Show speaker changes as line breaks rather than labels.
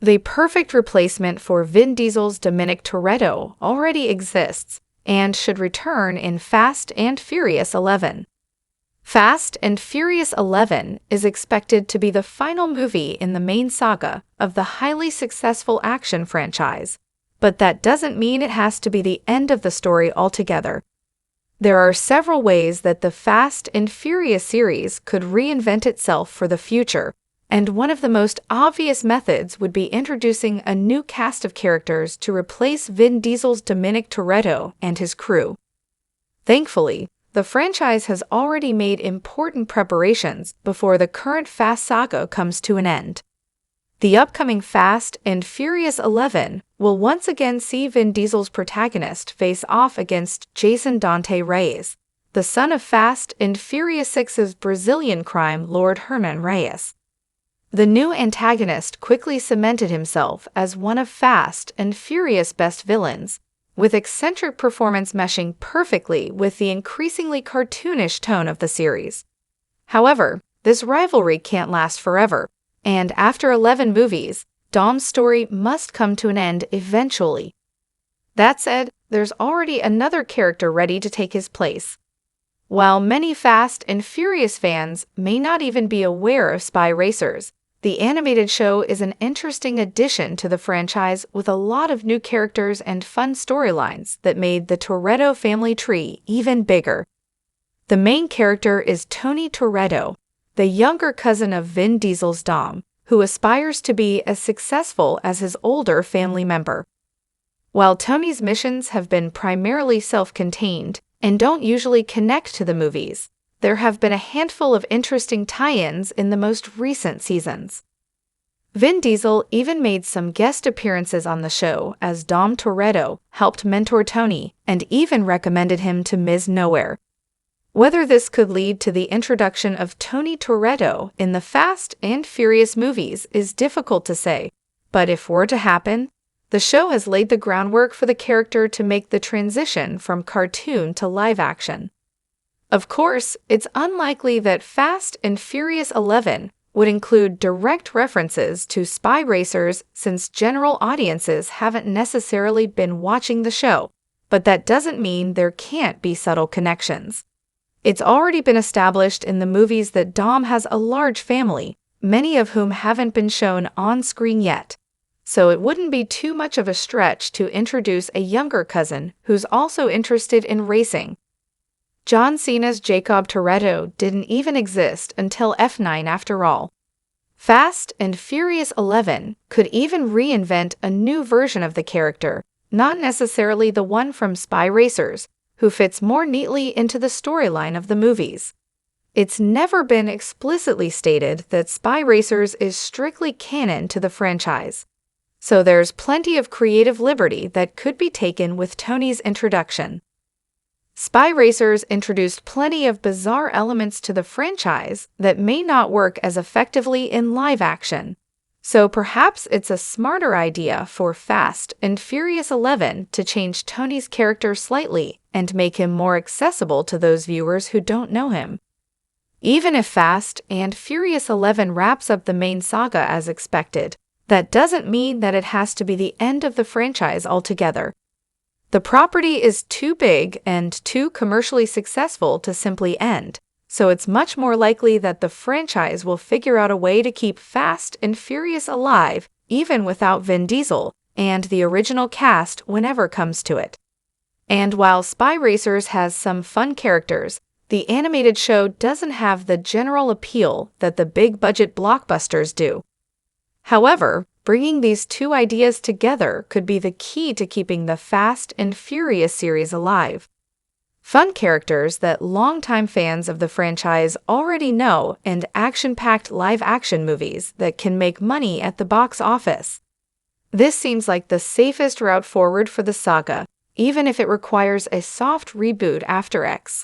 The perfect replacement for Vin Diesel's Dominic Toretto already exists and should return in Fast and Furious 11. Fast and Furious 11 is expected to be the final movie in the main saga of the highly successful action franchise, but that doesn't mean it has to be the end of the story altogether. There are several ways that the Fast and Furious series could reinvent itself for the future, and one of the most obvious methods would be introducing a new cast of characters to replace Vin Diesel's Dominic Toretto and his crew. Thankfully, the franchise has already made important preparations before the current Fast saga comes to an end. The upcoming Fast and Furious 11 will once again see Vin Diesel's protagonist face off against Jason Dante Reyes, the son of Fast and Furious 6's Brazilian crime lord Hernan Reyes. The new antagonist quickly cemented himself as one of Fast and Furious' best villains, with eccentric performance meshing perfectly with the increasingly cartoonish tone of the series. However, this rivalry can't last forever, and after 11 movies, Dom's story must come to an end eventually. That said, there's already another character ready to take his place. While many Fast and Furious fans may not even be aware of Spy Racers, the animated show is an interesting addition to the franchise with a lot of new characters and fun storylines that made the Toretto family tree even bigger. The main character is Tony Toretto, the younger cousin of Vin Diesel's Dom, who aspires to be as successful as his older family member. While Tony's missions have been primarily self-contained and don't usually connect to the movies, there have been a handful of interesting tie-ins in the most recent seasons. Vin Diesel even made some guest appearances on the show as Dom Toretto helped mentor Tony and even recommended him to Ms. Nowhere. Whether this could lead to the introduction of Tony Toretto in the Fast and Furious movies is difficult to say, but if were to happen, the show has laid the groundwork for the character to make the transition from cartoon to live action. Of course, it's unlikely that Fast and Furious 11 would include direct references to Spy Racers since general audiences haven't necessarily been watching the show, but that doesn't mean there can't be subtle connections. It's already been established in the movies that Dom has a large family, many of whom haven't been shown on screen yet, so it wouldn't be too much of a stretch to introduce a younger cousin who's also interested in racing. John Cena's Jacob Toretto didn't even exist until F9 after all. Fast and Furious 11 could even reinvent a new version of the character, not necessarily the one from Spy Racers, who fits more neatly into the storyline of the movies. It's never been explicitly stated that Spy Racers is strictly canon to the franchise, so there's plenty of creative liberty that could be taken with Tony's introduction. Spy Racers introduced plenty of bizarre elements to the franchise that may not work as effectively in live action, so perhaps it's a smarter idea for Fast and Furious 11 to change Tony's character slightly and make him more accessible to those viewers who don't know him. Even if Fast and Furious 11 wraps up the main saga as expected, that doesn't mean that it has to be the end of the franchise altogether. The property is too big and too commercially successful to simply end, so it's much more likely that the franchise will figure out a way to keep Fast and Furious alive even without Vin Diesel and the original cast whenever comes to it. And while Spy Racers has some fun characters, the animated show doesn't have the general appeal that the big-budget blockbusters do. However, bringing these two ideas together could be the key to keeping the Fast and Furious series alive. Fun characters that longtime fans of the franchise already know and action-packed live-action movies that can make money at the box office. This seems like the safest route forward for the saga, even if it requires a soft reboot after X.